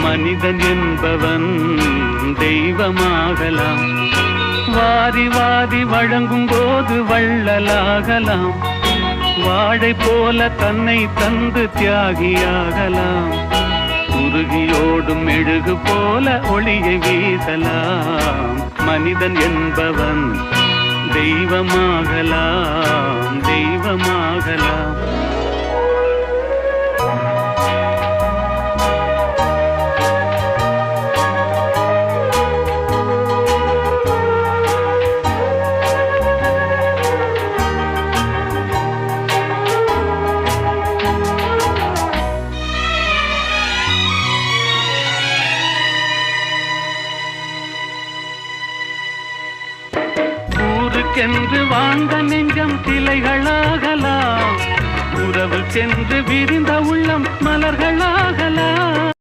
மனிதன் என்பவன் தெய்வமாகலாம். வாரி வாரி வழங்கும் போது வள்ளலாகலாம். வாழை போல தன்னை தந்து தியாகியாகலாம். உருகியோடும் மெழுகு போல ஒளியை வீசலாம். மனிதன் என்பவன் தெய்வமாகலாம், தெய்வமாகலாம். ஊருக்கென்று வாழ்ந்த நெஞ்சம் சிலைகளாகலாம். உறவுக்கென்று விரிந்த உள்ளம் மலர்களாகலாம்.